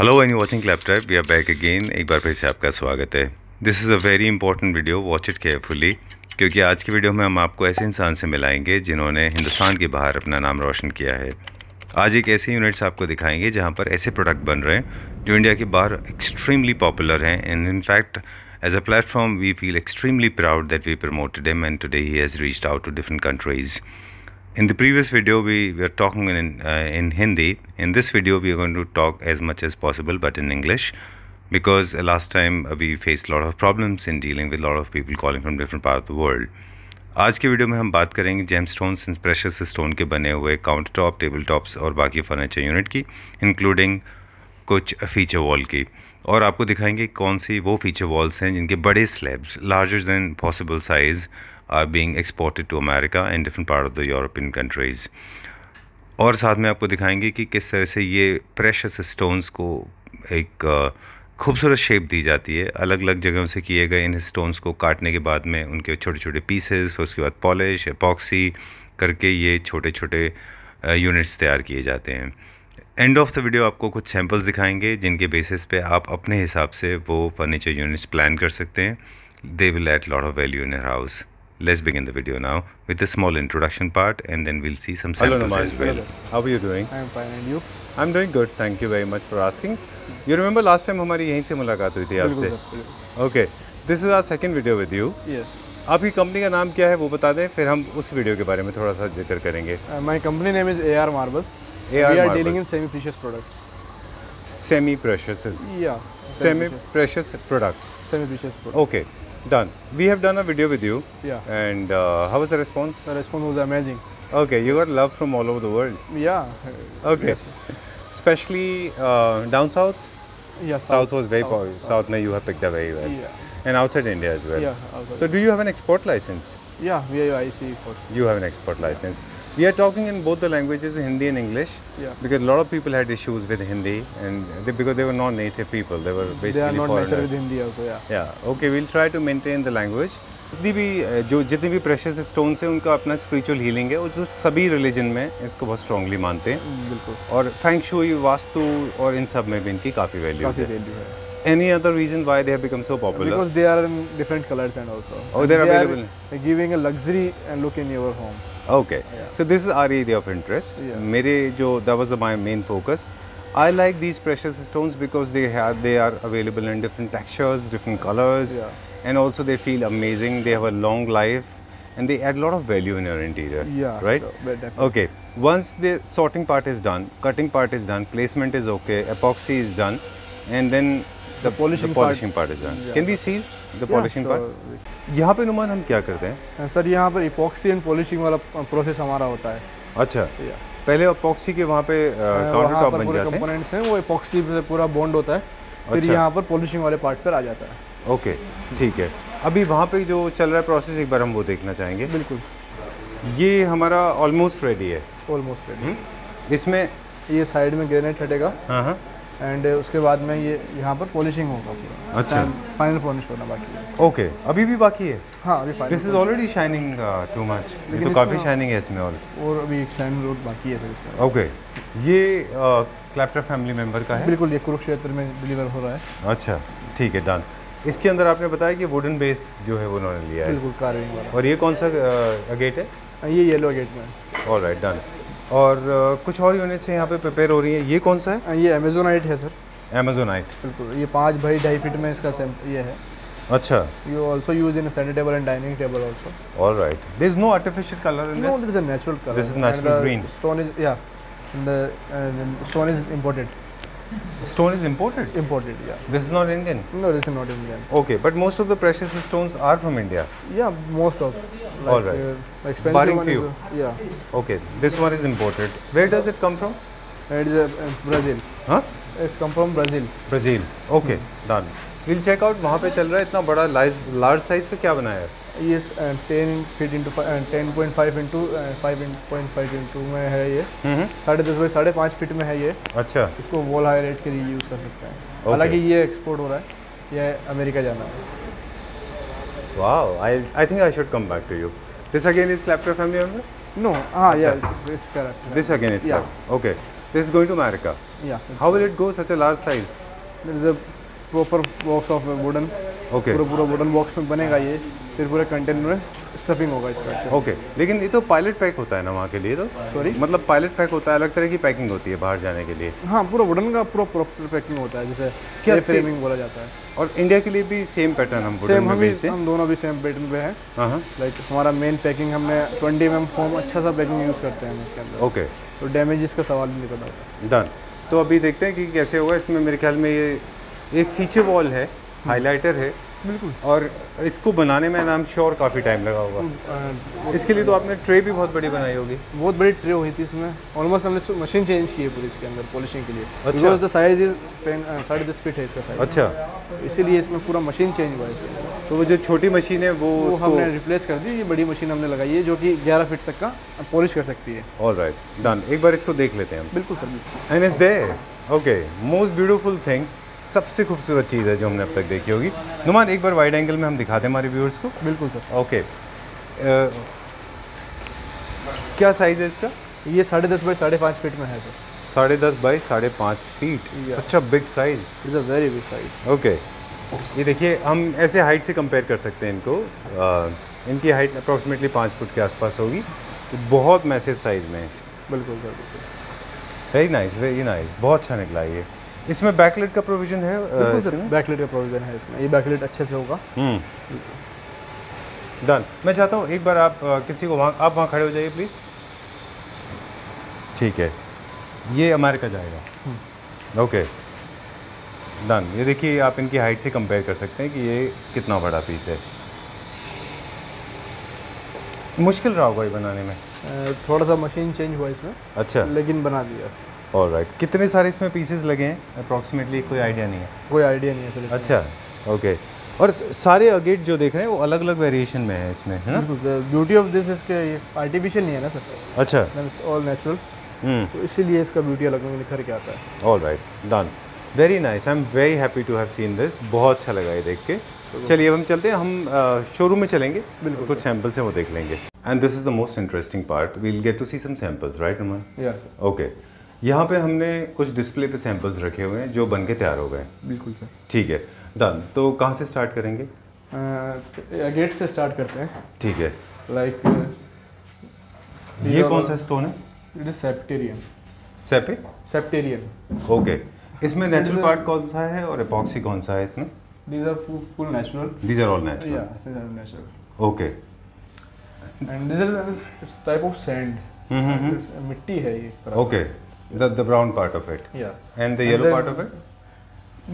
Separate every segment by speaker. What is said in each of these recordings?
Speaker 1: Hello and watching claptop we are back again. एक बार फिर से आपका स्वागत है। This is a very important video, watch it carefully, क्योंकि आज की वीडियो में हम आपको ऐसे इंसान से मिलाएंगे जिन्होंने हिंदुस्तान के बाहर अपना नाम रोशन किया है। आज एक ऐसे यूनिट्स आपको दिखाएंगे जहां पर ऐसे प्रोडक्ट बन रहे हैं जो इंडिया के बाहर एक्सट्रीमली पॉपुलर हैं, and in fact as a platform we feel extremely proud that we promoted him and today he has reached out to different countries. In the previous video we were talking in Hindi. In this video we are going to talk as much as possible but in English, because last time we faced a lot of problems in dealing with a lot of people calling from different parts of the world. आज के video में हम बात करेंगे gemstones and precious stone के बने हुए counter top, table tops और बाकी फर्नीचर यूनिट की, इंक्लूडिंग कुछ फीचर वॉल की, और आपको दिखाएंगे कौन सी वो फीचर वॉल्स हैं जिनके बड़े slabs larger than possible size are being exported to America and different part of the European countries. और साथ में आपको दिखाएंगे कि किस तरह से ये प्रेशियस स्टोन्स को एक खूबसूरत शेप दी जाती है। अलग अलग जगहों से किए गए इन स्टोन्स को काटने के बाद में उनके छोटे छोटे पीसेस, फिर उसके बाद पॉलिश, एपॉक्सी करके ये छोटे छोटे यूनिट्स तैयार किए जाते हैं। एंड ऑफ द वीडियो आपको कुछ सैम्पल्स दिखाएंगे जिनके बेसिस पे आप अपने हिसाब से वो फर्नीचर यूनिट्स प्लान कर सकते हैं. They will add lot of value in your house. Let's begin the video now with a small introduction part, and then we'll see some samples.
Speaker 2: Hello,
Speaker 1: as well.
Speaker 2: How are you doing?
Speaker 3: I'm fine, and you?
Speaker 2: I'm doing good. Thank you very much for asking. You remember last time हमारी यहीं से मुलाकात हुई थी आपसे? Okay. This is our second video with you.
Speaker 3: Yes.
Speaker 2: आपकी company का नाम क्या है वो बता दें, फिर हम उस वीडियो के बारे में थोड़ा सा जिक्र करेंगे.
Speaker 3: My company name is AR Marble.
Speaker 2: AR
Speaker 3: We are
Speaker 2: Marble.
Speaker 3: dealing in semi-precious products.
Speaker 2: Semi-precious.
Speaker 3: Yeah.
Speaker 2: Semi-precious products.
Speaker 3: Semi-precious products.
Speaker 2: Okay. Done. We have done a video with you.
Speaker 3: Yeah.
Speaker 2: And how was the response?
Speaker 3: The response was amazing.
Speaker 2: Okay. You got love from all over the world.
Speaker 3: Yeah.
Speaker 2: Okay. Especially down south.
Speaker 3: Yeah.
Speaker 2: South was very popular. South mein you have picked up very well.
Speaker 3: Yeah.
Speaker 2: And outside India as well.
Speaker 3: Yeah. Also.
Speaker 2: So do you have an export license?
Speaker 3: Yeah, we are IC for.
Speaker 2: You have an export license. We are talking in both the languages, Hindi and English.
Speaker 3: Yeah.
Speaker 2: Because a lot of people had issues with Hindi, and because they were not native people, they were basically
Speaker 3: They are not
Speaker 2: foreigners.
Speaker 3: natural with Hindi also. Yeah.
Speaker 2: Yeah. Okay, we'll try to maintain the language. जितनी भी precious stones हैं उनका अपना spiritual healing है, और जो सभी religion में इसको बहुत स्ट्रांगली मानते हैं.
Speaker 3: बिल्कुल.
Speaker 2: और फेंग शुई, वास्तु और इन सब में भी इनकी काफ़ी वैल्यू है. Any other reason why they have become so popular?
Speaker 3: Because they are in different colors and also.
Speaker 2: Oh, they're available.
Speaker 3: Are giving a luxury and look in your home.
Speaker 2: Okay.
Speaker 3: Yeah.
Speaker 2: So this is our area of interest.
Speaker 3: Yeah.
Speaker 2: मेरे जो that was my main focus. I like these precious stones because they are available in different textures, different colors.
Speaker 3: Yeah.
Speaker 2: And also they feel amazing. They have a long life, and they add a lot of value in your interior.
Speaker 3: Yeah.
Speaker 2: Right.
Speaker 3: So, definitely.
Speaker 2: Okay. Once the sorting part is done, cutting part is done, placement is okay, epoxy is done, and then the polishing part is done.
Speaker 3: Yeah.
Speaker 2: Can we see the polishing part? यहाँ पे नुमान हम क्या करते हैं?
Speaker 3: Sir यहाँ पर epoxy and polishing वाला process हमारा होता है.
Speaker 2: अच्छा. पहले एपॉक्सी के वहाँ पे काउंटर टॉप बन जाते हैं.
Speaker 3: कंपोनेंट्स हैं वो एपॉक्सी से पूरा बॉन्ड होता है. फिर यहाँ पर पॉलिशिंग वाले पार्ट पर आ जाता है.
Speaker 2: ओके. ठीक है. अभी वहाँ पे जो चल रहा है प्रोसेस, एक बार हम वो देखना चाहेंगे.
Speaker 3: बिल्कुल.
Speaker 2: ये हमारा ऑलमोस्ट रेडी है.
Speaker 3: Almost ready.
Speaker 2: इसमें
Speaker 3: ये साइड में ग्रेनाइट हटेगा.
Speaker 2: हाँ.
Speaker 3: एंड उसके बाद में ये यहाँ पर पॉलिशिंग होगा पूरा.
Speaker 2: अच्छा.
Speaker 3: फाइनल पॉलिश होना बाकी है.
Speaker 2: ओके. अभी भी बाकी है.
Speaker 3: हाँ, अभी final.
Speaker 2: This is already shining too much. ये तो काफ़ी शाइनिंग है इसमें.
Speaker 3: और अभी एक शाइन रोड बाकी है सर इसमें.
Speaker 2: ओके. ये क्लैप्टर फैमिली मेंबर का है.
Speaker 3: बिल्कुल. ये कुरुक्षेत्र में डिलीवर हो रहा है.
Speaker 2: अच्छा. ठीक है. डन. इसके अंदर आपने बताया कि वुडन बेस जो है वो उन्होंने लिया है.
Speaker 3: बिल्कुल कार्विंग वाला.
Speaker 2: और ये कौन सा गेट है?
Speaker 3: ये येलो गेट में.
Speaker 2: ऑलराइट. डन. और कुछ और यूनिट्स यहाँ पे प्रिपेयर हो रही हैं. ये कौन सा है?
Speaker 3: ये अमेजोनाइट है सर.
Speaker 2: अमेजोनाइट.
Speaker 3: बिल्कुल. ये 5 बाई 2.5 फीट में इसका ये है.
Speaker 2: अच्छा.
Speaker 3: You also use in a center table and dining table also.
Speaker 2: All right. There is no artificial color in this.
Speaker 3: No, this is a natural color.
Speaker 2: This is natural green.
Speaker 3: Stone is and the stone is imported.
Speaker 2: Stone is imported.
Speaker 3: Imported, yeah.
Speaker 2: This is not Indian.
Speaker 3: No, this is not Indian.
Speaker 2: Okay, but most of the precious stones are from India.
Speaker 3: Yeah, most of. Like,
Speaker 2: all right.
Speaker 3: Expensive
Speaker 2: Barring
Speaker 3: one
Speaker 2: few.
Speaker 3: Yeah.
Speaker 2: Okay, this one is imported. Where does it come from?
Speaker 3: It is Brazil.
Speaker 2: Huh?
Speaker 3: It's come from Brazil.
Speaker 2: Brazil. Okay, done. We'll check out. वहाँ पे चल रहा है इतना बड़ा large size का क्या बनाया है?
Speaker 3: Yes, 10 feet into 10.5 into 5.5 into में है ये. 10.5 बाई 5.5 फीट में है ये.
Speaker 2: अच्छा.
Speaker 3: इसको वॉल हाईलाइट के लिए यूज़ कर सकते हैं. हालांकि ये एक्सपोर्ट हो रहा है. ये अमेरिका जाना है.
Speaker 2: Wow, I think I should come back to you. This again is Clapter family member?
Speaker 3: No, yeah, it's correct.
Speaker 2: This again is
Speaker 3: Yeah.
Speaker 2: Clapter. Okay. This is going to America.
Speaker 3: Yeah.
Speaker 2: How will it go such a large size?
Speaker 3: There is a proper box of wooden.
Speaker 2: Okay.
Speaker 3: पूरा wooden box में बनेगा ये, फिर पूरे container में stuffing होगा इसका। अच्छा।
Speaker 2: ओके, लेकिन ये तो पायलट पैक होता है ना वहाँ के लिए तो?
Speaker 3: सॉरी?
Speaker 2: मतलब पायलट पैक होता है, अलग तरह की पैकिंग होती है बाहर जाने के लिए?
Speaker 3: हाँ, पूरा वुडन का पूरा प्रॉपर पैकिंग होता है, जैसे
Speaker 2: क्या
Speaker 3: फ्रेमिंग बोला जाता है।
Speaker 2: और इंडिया के लिए भी सेम पैटर्न हम वुडन में भेजते हैं?
Speaker 3: हम दोनों भी सेम पैटर्न पे हैं।
Speaker 2: हाँ।
Speaker 3: लाइक हमारा मेन पैकिंग हमने 20 mm फोम अच्छा सा पैकिंग यूज़ करते हैं इसके अंदर।
Speaker 2: ओके,
Speaker 3: तो डैमेजेस का सवाल नहीं निकल आता।
Speaker 2: डन। तो अभी देखते हैं कि कैसे होगा। इसमें मेरे ख्याल में ये एक फीचर वॉल है, हाइलाइटर है,
Speaker 3: बिल्कुल।
Speaker 2: और इसको बनाने में आई एम श्योर काफ़ी टाइम लगा होगा। इसके लिए तो आपने ट्रे भी बहुत बड़ी बनाई होगी।
Speaker 3: बहुत बड़ी ट्रे हुई थी इसमें, ऑलमोस्ट हमने मशीन चेंज की है पूरी इसके अंदर पॉलिशिंग के लिए।
Speaker 2: अच्छा।
Speaker 3: Because the size is 10.5 feet है इसका साइज।
Speaker 2: अच्छा,
Speaker 3: इसीलिए इसमें पूरा मशीन चेंज हुआ है।
Speaker 2: तो वो जो छोटी मशीन है वो
Speaker 3: हमने रिप्लेस कर दी, ये बड़ी मशीन हमने लगाई है जो कि 11 फीट तक का पॉलिश कर सकती है।
Speaker 2: Alright, done. एक बार इसको देख लेते हैं हम।
Speaker 3: बिल्कुल sir.
Speaker 2: And is there. Okay, most beautiful thing, सबसे खूबसूरत चीज़ है जो हमने अब तक देखी होगी। नुमान, एक बार वाइड एंगल में हम दिखाते हैं हमारे व्यूअर्स को।
Speaker 3: बिल्कुल सर।
Speaker 2: ओके, क्या साइज़ है इसका?
Speaker 3: ये 10.5 बाई 5.5 फीट में है sir.
Speaker 2: 10.5 by 5.5 feet, such a big size.
Speaker 3: It's a very big size.
Speaker 2: Okay, ये देखिए, हम ऐसे हाइट से कंपेयर कर सकते हैं इनको। इनकी हाइट अप्रॉक्सीमेटली 5 फुट के आसपास होगी, तो बहुत मैसिव साइज़ में है।
Speaker 3: बिल्कुल सर, बिल्कुल।
Speaker 2: वेरी नाइस, वेरी नाइस, बहुत अच्छा निकला ये। इसमें बैकलाइट का प्रोविजन है?
Speaker 3: बिल्कुल सर, बैकलाइट का प्रोविजन है इसमें। ये बैकलाइट अच्छे से होगा।
Speaker 2: डन। मैं चाहता हूँ एक बार आप किसी को आप वहाँ खड़े हो जाइए प्लीज़। ठीक है, ये अमेरिका जाएगा। Okay, done. ये देखिए, आप इनकी हाइट से कंपेयर कर सकते हैं कि ये कितना बड़ा पीस है। मुश्किल रहा होगा ये बनाने में?
Speaker 3: थोड़ा सा मशीन चेंज हुआ इसमें।
Speaker 2: अच्छा,
Speaker 3: लेकिन बना दिया।
Speaker 2: ऑलराइट। कितने सारे इसमें पीसेस लगे हैं अप्रॉक्सीमेटली? कोई आइडिया नहीं है?
Speaker 3: कोई आइडिया नहीं है सर।
Speaker 2: अच्छा, ओके। और सारे अगेट जो देख रहे हैं वो अलग अलग वेरिएशन में है इसमें, है ना?
Speaker 3: ब्यूटी ऑफ दिस इसके ये आर्टिफिशियल नहीं है ना सर।
Speaker 2: अच्छा,
Speaker 3: इट्स ऑल नेचुरल। तो इसीलिए इसका ब्यूटी अलग में निखर के आता है।
Speaker 2: Alright, done. Very nice, I am very happy to have seen this. बहुत अच्छा लगा ये देख के। चलिए अब हम चलते हैं, हम शोरूम में चलेंगे। बिल्कुल, कुछ सैम्पल्स हैं वो देख लेंगे। And this is the most interesting part, we will get to see some samples, right Numan?
Speaker 3: Yeah
Speaker 2: okay, यहाँ पे हमने कुछ डिस्प्ले पे सैम्पल्स रखे हुए हैं जो बन के तैयार हो गए।
Speaker 3: बिल्कुल सर।
Speaker 2: ठीक है, डन। तो कहाँ से स्टार्ट करेंगे?
Speaker 3: गेट से स्टार्ट करते हैं।
Speaker 2: ठीक है।
Speaker 3: लाइक
Speaker 2: ये कौन सा स्टोन है?
Speaker 3: It is septarian.
Speaker 2: Septarian. Okay, इसमें नेचुरल पार्ट कौन सा है और एपॉक्सी कौन सा है इसमें?
Speaker 3: These are full natural.
Speaker 2: These are all natural.
Speaker 3: Yeah, these are natural.
Speaker 2: Okay.
Speaker 3: And this is it's type of sand. It's मिट्टी है ये।
Speaker 2: Okay. The brown part of it.
Speaker 3: Yeah.
Speaker 2: And the yellow part of it?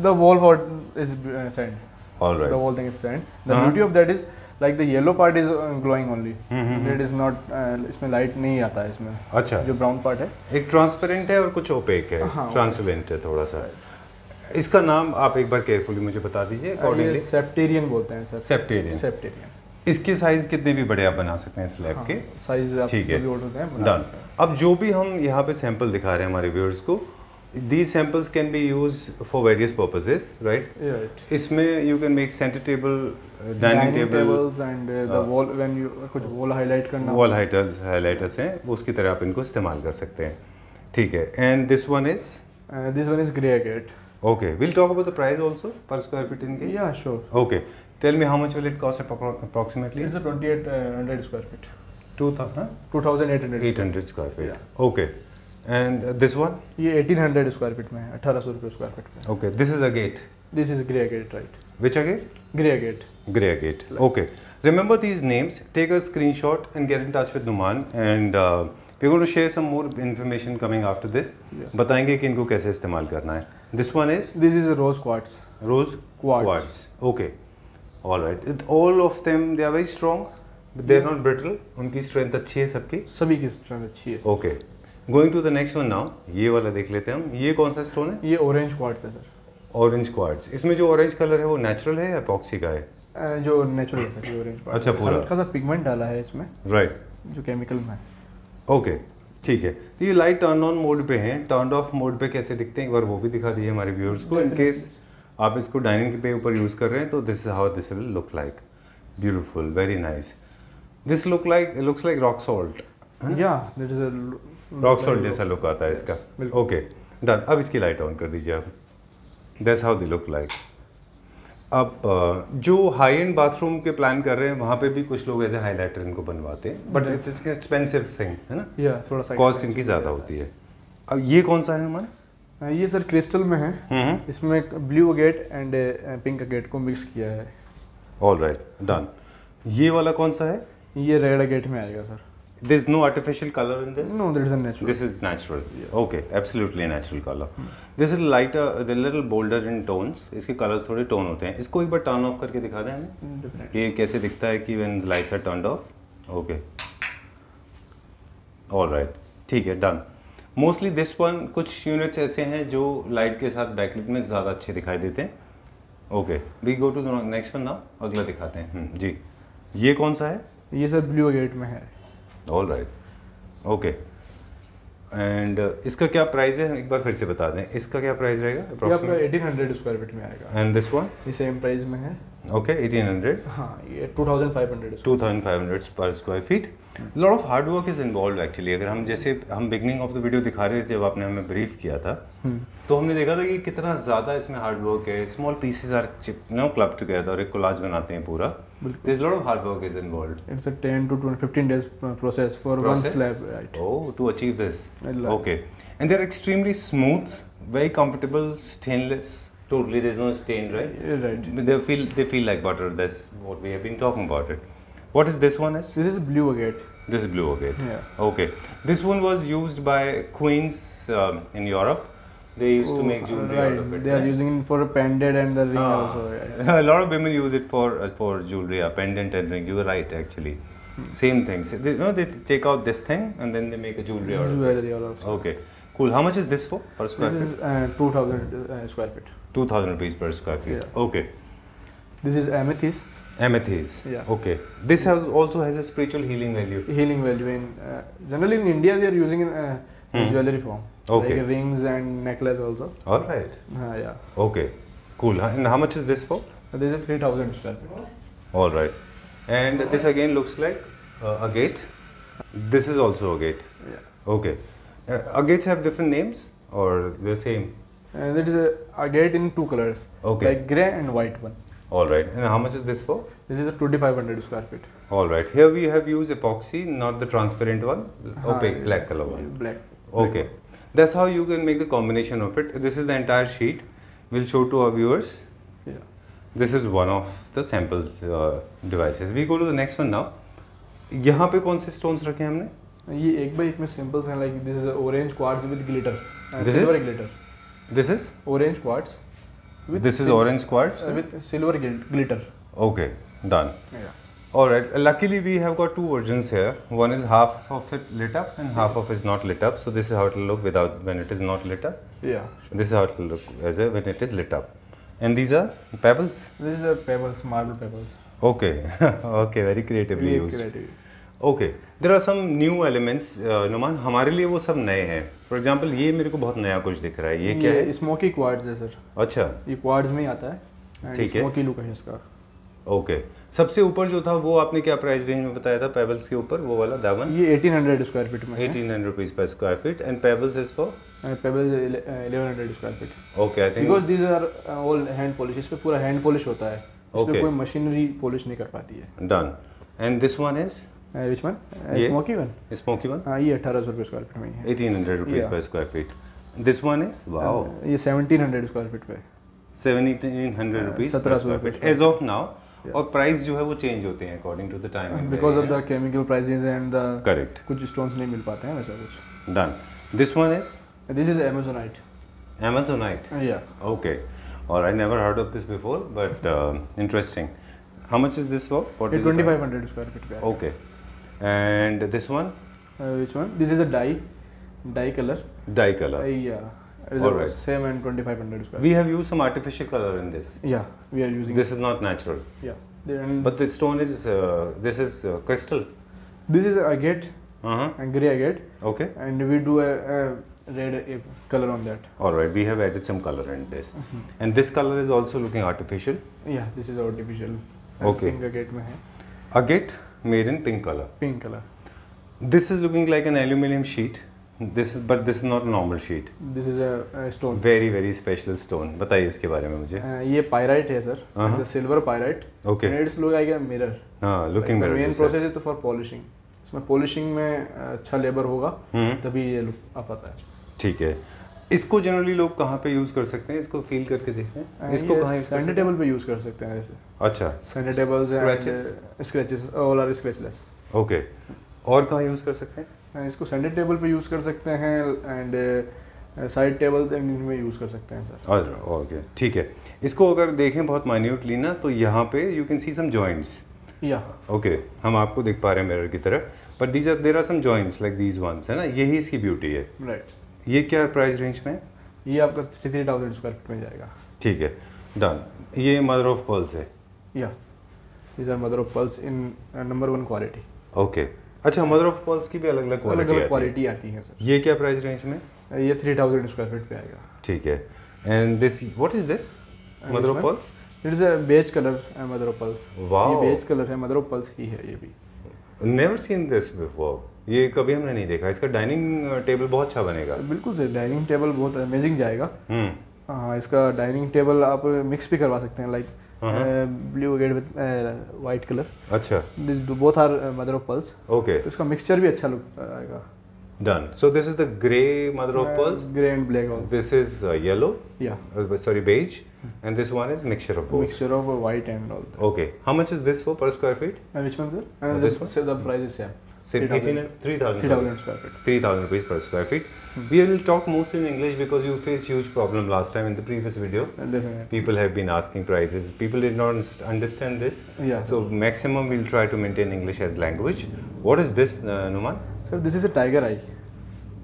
Speaker 3: The wall part is sand.
Speaker 2: All right.
Speaker 3: The whole thing is sand. The beauty of that is like the yellow part is glowing only. It is not इसमें light नहीं आता है इसमें।
Speaker 2: अच्छा।
Speaker 3: जो brown part है।
Speaker 2: एक transparent है और कुछ opaque है।
Speaker 3: हाँ,
Speaker 2: translucent है थोड़ा सा। इसका नाम आप एक बार केयरफुली मुझे बता दीजिए अकॉर्डिंगली।
Speaker 3: सेप्टेरियन बोलते हैं सर।
Speaker 2: सेप्टेरियन। इसके साइज कितने भी बड़े आप बना सकते हैं स्लैब के।
Speaker 3: साइज
Speaker 2: ठीक है,
Speaker 3: हैं
Speaker 2: डन। अब जो भी हम यहाँ पे सैंपल दिखा रहे हैं हमारे व्यूअर्स को, these samples can be used for various purposes, right?
Speaker 3: Right.
Speaker 2: इसमें you can make center table, dining table,
Speaker 3: tables and the wall when you कुछ wall highlight करना।
Speaker 2: wall highlighters हैं, उसकी तरह आप इनको इस्तेमाल कर सकते हैं। ठीक है, and this one is?
Speaker 3: This one is grey agate.
Speaker 2: Okay, we'll talk about the price also per square feet in case.
Speaker 3: Yeah, sure.
Speaker 2: Okay, tell me how much will it cost approximately?
Speaker 3: It's a 2800 square feet.
Speaker 2: 2800
Speaker 3: 2800
Speaker 2: square feet.
Speaker 3: Yeah.
Speaker 2: Okay, and this one?
Speaker 3: ये 1800 square feet में है, 1800 रुपये square feet में।
Speaker 2: Okay, this is agate.
Speaker 3: This is grey agate, right?
Speaker 2: Which agate?
Speaker 3: Grey agate.
Speaker 2: Grey agate. Okay. Remember these names. Take a screenshot and get in touch with Numan, and we're going to share some more information coming after this.
Speaker 3: Yeah.
Speaker 2: बताएंगे कि इनको कैसे इस्तेमाल करना है. This one is?
Speaker 3: This is a rose quartz.
Speaker 2: Rose quartz. Okay. All right. All of them, they are very strong, but they are not brittle. उनकी strength अच्छी है सबकी.
Speaker 3: सभी की strength अच्छी है.
Speaker 2: Okay. Going to the next one now. ये वाला देख लेते हैं हम. ये कौन सा stone है?
Speaker 3: ये orange quartz है सर.
Speaker 2: Orange quartz. इसमें जो orange color है वो natural है या epoxy का है?
Speaker 3: जो natural है सर, ये orange quartz.
Speaker 2: अच्छा, पूरा.
Speaker 3: हल्का सा pigment डाला है इसमें.
Speaker 2: Right.
Speaker 3: जो chemical में है.
Speaker 2: Okay. ठीक है, तो ये लाइट टर्न ऑन मोड पे हैं, टर्न ऑफ मोड पे कैसे दिखते हैं एक बार वो भी दिखा दीजिए हमारे व्यूअर्स को, इन केस आप इसको डाइनिंग पे ऊपर यूज़ कर रहे हैं तो this is how this will look like. Beautiful, very nice. This looks like rock salt.
Speaker 3: Yeah, there is a
Speaker 2: rock salt जैसा लुक आता है इसका। Okay done. अब इसकी लाइट ऑन कर दीजिए आप। That's how they look like. अब जो हाई एंड बाथरूम के प्लान कर रहे हैं वहाँ पे भी कुछ लोग ऐसे हाईलाइटर इनको बनवाते हैं, but it is expensive thing है ना,
Speaker 3: या थोड़ा सा
Speaker 2: कॉस्ट इनकी ज़्यादा होती है। अब ये कौन सा है हनुमान?
Speaker 3: ये सर क्रिस्टल में है, इसमें blue agate and pink agate को मिक्स किया है।
Speaker 2: All right done. ये वाला कौन सा है?
Speaker 3: ये रेड गेट में आएगा sir.
Speaker 2: There is no artificial color in this?
Speaker 3: No, there is a natural.
Speaker 2: This is natural. Okay, absolutely a natural color. This is lighter, the little bolder in tones. इसके colors थोड़े tone होते हैं। इसको एक बार turn off करके दिखा दें हमें। ये कैसे दिखता है कि when the lights are turned off? Okay. All right. ठीक है, done. Mostly this one कुछ units ऐसे हैं जो लाइट के साथ बैकलिट में ज़्यादा अच्छे दिखाई देते हैं। Okay, we go to the next one now. अगला दिखाते हैं। जी, ये कौन सा है?
Speaker 3: ये सर ब्लू गेट में है।
Speaker 2: All right okay. एंड इसका क्या प्राइस है एक बार फिर से बता दें, इसका क्या प्राइस रहेगा?
Speaker 3: ये आपका 1800 स्क्वायर फीट में आएगा।
Speaker 2: And this one?
Speaker 3: ये सेम प्राइस में है।
Speaker 2: ओके 1800।
Speaker 3: हाँ ये 2500
Speaker 2: पर square feet. Lot of hard work is involve actually. अगर हम जैसे हम बिगनिंग ऑफ द वीडियो दिखा रहे थे जब आपने हमें ब्रीफ किया था, तो हमने देखा था कि कितना ज़्यादा इसमें हार्ड वर्क है। Small pieces are club together, एक कोलाज बनाते हैं पूरा। There is lot of hard work is involved.
Speaker 3: It's a 10 to 15 days process for one slab, right?
Speaker 2: Oh, to achieve this. Okay. And they're extremely smooth, very comfortable, stainless. Totally, there's no stain, right?
Speaker 3: Right.
Speaker 2: They feel like butter. That's what we have been talking about it. What is this one?
Speaker 3: This is blue agate.
Speaker 2: This is blue agate.
Speaker 3: Yeah.
Speaker 2: Okay. This one was used by queens in Europe. They used to make jewelry out of it.
Speaker 3: They are using it for a pendant and the ring also. Right?
Speaker 2: A lot of women use it for jewelry, a pendant and ring. You were right, actually. Same things. They take out this thing and then they make a jewelry out of it.
Speaker 3: Jewelry also.
Speaker 2: Okay, cool. How much is this for per square
Speaker 3: This
Speaker 2: feet?
Speaker 3: is 2000 square feet.
Speaker 2: 2000 rupees per square feet.
Speaker 3: Yeah.
Speaker 2: Okay.
Speaker 3: This is amethyst.
Speaker 2: Amethyst.
Speaker 3: Yeah.
Speaker 2: Okay. This also has a spiritual healing value.
Speaker 3: Healing value in generally in India they are using in jewelry form.
Speaker 2: Okay.
Speaker 3: Like rings and necklace also.
Speaker 2: All right.
Speaker 3: Yeah.
Speaker 2: Okay. Cool. And how much is this for?
Speaker 3: This is 3000 square feet.
Speaker 2: All right. And this again looks like a gate. This is also a gate.
Speaker 3: Yeah.
Speaker 2: Okay. Agates have different names or the same?
Speaker 3: That is a gate in two colors.
Speaker 2: Okay.
Speaker 3: Like grey and white one.
Speaker 2: All right. And how much is this for?
Speaker 3: This is a 2500 square feet.
Speaker 2: All right. Here we have used epoxy, not the transparent one, opaque black color one.
Speaker 3: Black.
Speaker 2: Okay. That's how you can make the combination of it. This is the entire sheet. We'll show to our viewers.
Speaker 3: Yeah.
Speaker 2: This is one of the samples devices. We go to the next one now. यहाँ पे कौन से stones रखे हैं हमने?
Speaker 3: ये एक बार इसमें samples हैं, like this is orange quartz with glitter.
Speaker 2: This
Speaker 3: silver
Speaker 2: is?
Speaker 3: glitter.
Speaker 2: This is?
Speaker 3: Orange quartz.
Speaker 2: This is orange quartz?
Speaker 3: With silver glitter.
Speaker 2: Okay, done.
Speaker 3: Yeah.
Speaker 2: Alright, luckily we have got two versions here. One is half of it lit up and half of it is not lit up. So this is how it will look without when it is not lit up.
Speaker 3: Yeah.
Speaker 2: This is how it will look when it is lit up. And these are pebbles?
Speaker 3: This is a pebbles, marble pebbles.
Speaker 2: Okay, okay, very creatively
Speaker 3: Really
Speaker 2: used.
Speaker 3: creative.
Speaker 2: Okay, there are some new elements. Numan हमारे लिए वो सब नए हैं. For example, ये मेरे को बहुत नया कुछ दिख रहा है. ये क्या है?
Speaker 3: स्मोकी क्वार्ट्ज है सर.
Speaker 2: अच्छा.
Speaker 3: ये क्वार्ट्ज में ही आता है.
Speaker 2: ठीक है.
Speaker 3: स्मोकी लुक है इसका.
Speaker 2: ओके. सबसे ऊपर जो था वो आपने क्या प्राइस रेंज में बताया था पेबल्स के ऊपर वो वाला दावन?
Speaker 3: ये 1800 स्क्वायर फीट में
Speaker 2: 1800 रुपीस पर square feet and pebbles is for
Speaker 3: pebbles 1100 square feet.
Speaker 2: Okay I think
Speaker 3: because these are all hand polish. इस पे पूरा हैंड पॉलिश होता है. इसमें कोई मशीनरी पॉलिश नहीं कर पाती है.
Speaker 2: Done. And this one is
Speaker 3: which one? Smoky one.
Speaker 2: Smoky one.
Speaker 3: हां ये 1800 रुपए स्क्वायर फीट में है.
Speaker 2: 1800 रुपीस पर square feet. This one is wow.
Speaker 3: ये 1700 स्क्वायर फीट पे.
Speaker 2: 1700 रुपीस
Speaker 3: 1700 रुपए
Speaker 2: एज ऑफ नाउ. और प्राइस जो है वो चेंज होते हैं according to the time
Speaker 3: because of the chemical prices and the
Speaker 2: correct.
Speaker 3: कुछ स्टोन्स नहीं मिल पाते हैं वैसा कुछ.
Speaker 2: Done. This one is
Speaker 3: this is amazonite.
Speaker 2: Amazonite.
Speaker 3: Yeah.
Speaker 2: Okay. Or I never heard of this before, but interesting. How much is this for? What is
Speaker 3: 2500 square feet पे.
Speaker 2: Okay. And this one?
Speaker 3: Which one? This is a dye color.
Speaker 2: Dye color.
Speaker 3: Yeah.
Speaker 2: All right.
Speaker 3: Same and 2500 square.
Speaker 2: We have used some artificial color in this.
Speaker 3: Yeah, we are using.
Speaker 2: This is not natural.
Speaker 3: Yeah. Then
Speaker 2: But the stone is this is crystal.
Speaker 3: this is agate and grey agate,
Speaker 2: Okay.
Speaker 3: and we do a red color on that.
Speaker 2: All right. We have added some color in this, and this color is also looking artificial.
Speaker 3: Yeah, this is artificial.
Speaker 2: Okay.
Speaker 3: Pink agate में है.
Speaker 2: Agate made in pink color.
Speaker 3: Pink color.
Speaker 2: This is looking like an aluminum sheet. but this is not a normal sheet.
Speaker 3: This is a stone.
Speaker 2: Very special stone. बताइए इसके बारे में मुझे.
Speaker 3: ये pyrite है sir, silver pyrite.
Speaker 2: Okay.
Speaker 3: It's look like a mirror.
Speaker 2: हाँ, looking mirror
Speaker 3: main
Speaker 2: जैसा.
Speaker 3: Process है तो फॉर पॉलिशिंग, इसमें पॉलिशिंग में अच्छा लेबर होगा तभी ये लुक आ पाता है।
Speaker 2: ठीक है. इसको जनरली लोग कहाँ पे यूज कर सकते हैं? इसको फील करके देखते हैं. इसको कहाँ
Speaker 3: सैंडी टेबल पे यूज कर सकते हैं ऐसे।
Speaker 2: अच्छा.
Speaker 3: Sandy tables and scratches, all are scratchless.
Speaker 2: Okay. और कहाँ यूज कर सकते हैं?
Speaker 3: इसको सैंडी टेबल पे यूज कर सकते हैं एंड साइड टेबल्स एंड इनमें यूज कर सकते हैं सर।
Speaker 2: ओके, ठीक है. इसको अगर देखें बहुत माइन्यूटली ना, तो यहाँ पे you can see some joints.
Speaker 3: Yeah
Speaker 2: okay, हम आपको देख पा रहे हैं मिरर की तरह, but there are some joints like these ones, है ना? यही इसकी ब्यूटी है.
Speaker 3: राइट।
Speaker 2: ये क्या प्राइस रेंज में है?
Speaker 3: ये आपका 33,000 स्क्वायर फीट में जाएगा।
Speaker 2: ठीक है, डन. ये मदर ऑफ पर्ल्स है.
Speaker 3: Yeah these are mother of pearls in number 1 quality.
Speaker 2: Okay. अच्छा, मदर ऑफ पर्ल्स की भी अलग अलग
Speaker 3: क्वालिटी आती है सर।
Speaker 2: ये क्या प्राइस रेंज में?
Speaker 3: ये 3,000 स्क्वायर फीट पे आएगा।
Speaker 2: ठीक है. And this, what is this? Mother of pearls?
Speaker 3: It is a beige colour mother of pearls.
Speaker 2: Wow.
Speaker 3: ये बेज कलर है, मदर ऑफ पर्ल्स ही है ये भी।
Speaker 2: Never seen this before. ये कभी हमने नहीं देखा. इसका डाइनिंग टेबल बहुत अच्छा बनेगा.
Speaker 3: बिल्कुल सर, डाइनिंग टेबल बहुत अमेजिंग जाएगा। हाँ, इसका डाइनिंग टेबल आप मिक्स भी करवा सकते हैं, like blue agate with white colour.
Speaker 2: अच्छा.
Speaker 3: This both are mother of pearls.
Speaker 2: Okay.
Speaker 3: इसका मिक्सचर भी अच्छा लुक आएगा।
Speaker 2: Done. So this is the grey mother of pearls.
Speaker 3: Grey and black also.
Speaker 2: This is yellow.
Speaker 3: Yeah.
Speaker 2: Sorry, beige. And this one is mixture of both.
Speaker 3: Mixture of white and all.
Speaker 2: Okay. How much is this for per square feet?
Speaker 3: Which one, sir? And
Speaker 2: this
Speaker 3: one? The price is same.
Speaker 2: Say 3,000
Speaker 3: 3,000 square feet.
Speaker 2: 3,000 rupees per square feet. We will talk mostly in English because you faced huge problem last time in the previous video.
Speaker 3: Definitely.
Speaker 2: People have been asking prices. People did not understand this.
Speaker 3: Yeah.
Speaker 2: So maximum we'll try to maintain English as language. What is this, Numan?
Speaker 3: Sir, this is a tiger eye.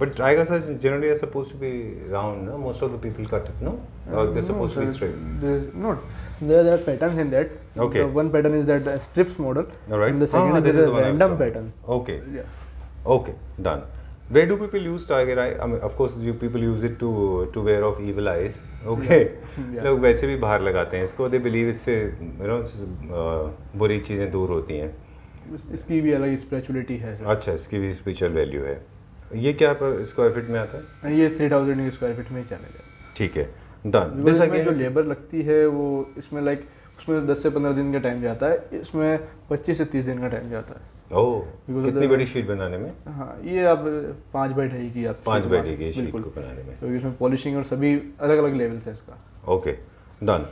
Speaker 2: But tiger eyes generally are supposed to be round, no? Most of the people cut it, no? Or they're supposed to be straight.
Speaker 3: Not. There are patterns in that.
Speaker 2: Okay.
Speaker 3: The one pattern is that strips model.
Speaker 2: All right.
Speaker 3: And the second
Speaker 2: this
Speaker 3: is
Speaker 2: the
Speaker 3: a
Speaker 2: one I was
Speaker 3: random
Speaker 2: talking
Speaker 3: pattern.
Speaker 2: about. Okay.
Speaker 3: Yeah.
Speaker 2: Okay. Done. Where do people use tiger eye? I mean, of course, people use it to wear off evil eyes. Okay.
Speaker 3: Yeah.
Speaker 2: लोग वैसे भी बाहर लगाते हैं इसको. They believe इससे बुरी चीज़ें दूर होती हैं.
Speaker 3: इसकी भी अलग स्पिरिचुअलिटी है सर।
Speaker 2: अच्छा, इसकी भी स्पिरिचुअल वैल्यू है. ये क्या पर स्क्वायर फीट में आता है?
Speaker 3: ये 3,000 स्क्वायर फीट में ही चलेगा।
Speaker 2: ठीक है, डन.
Speaker 3: दिस अगेन जो लेबर लगती है वो इसमें लाइक उसमें 10 से 15 दिन का टाइम जाता है, इसमें 25 से 30 दिन का टाइम जाता है।
Speaker 2: ओह, कितनी बड़ी शीट बनाने में?
Speaker 3: हाँ, ये अब 5 बाई 2.5 की आप
Speaker 2: 5 बाई 2.5 की शीट को बनाने में,
Speaker 3: क्योंकि इसमें पॉलिशिंग और सभी अलग अलग लेवल्स है इसका।
Speaker 2: Okay, done.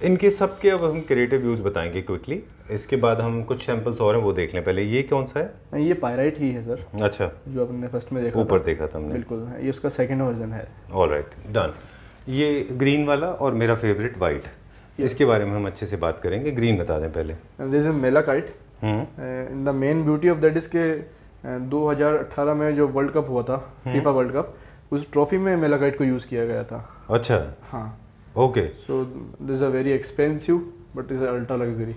Speaker 2: इनके सब के अब हम क्रिएटिव यूज़ बताएंगे क्विकली. इसके बाद हम कुछ सैंपल्स और हैं वो देख लें. पहले ये कौन सा है?
Speaker 3: ये पायराइट ही है सर।
Speaker 2: अच्छा,
Speaker 3: जो आपने फर्स्ट में देखा
Speaker 2: ऊपर देखा था हमने.
Speaker 3: बिल्कुल, ये उसका सेकंड वर्जन है।
Speaker 2: Alright, done. ये ग्रीन वाला और मेरा फेवरेट वाइट, इसके बारे में हम अच्छे से बात करेंगे. ग्रीन बता दें पहले.
Speaker 3: This is malachite. In the main beauty of that is के 2018 में जो वर्ल्ड कप हुआ था, फीफा वर्ल्ड कप, उस ट्रॉफी में मेलाकाइट को यूज़ किया गया था।
Speaker 2: अच्छा,
Speaker 3: हाँ.
Speaker 2: Okay.
Speaker 3: So this a very expensive but is ultra luxury.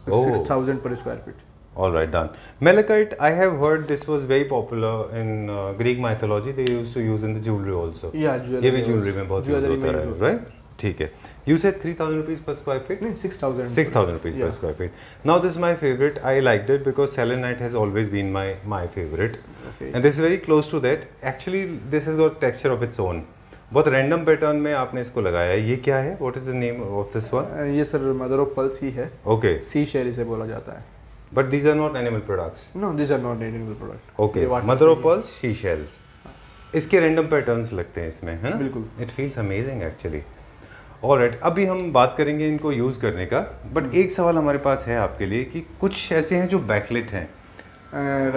Speaker 3: 6,000 per square feet.
Speaker 2: All right, done. Malachite, I have heard this was very popular in Greek mythology. They used to use in the jewelry also.
Speaker 3: Yeah, jewelry.
Speaker 2: ये भी jewelry में बहुत use होता है, right? ठीक है. You said 3,000 rupees per square feet?
Speaker 3: नहीं, 6,000.
Speaker 2: 6,000 rupees per square feet. Now this is my favorite. I liked it because selenite has always been my favorite.
Speaker 3: Okay.
Speaker 2: And this is very close to that. Actually, this has got texture of its own. बहुत random pattern में आपने इसको लगाया है. ये क्या है? What is the name of this one?
Speaker 3: ये सर मदर ऑफ पर्ल्स ही है.
Speaker 2: ओके.
Speaker 3: सी शेल इसे बोला जाता है.
Speaker 2: But these are not animal products.
Speaker 3: No, these are not animal product.
Speaker 2: Okay, mother of pearls, sea shells. इसके random patterns लगते हैं इसमें, है ना?
Speaker 3: बिल्कुल.
Speaker 2: It feels amazing actually. Alright, अभी हम बात करेंगे इनको यूज़ करने का. बट एक सवाल हमारे पास है आपके लिए कि कुछ ऐसे हैं जो बैकलिट हैं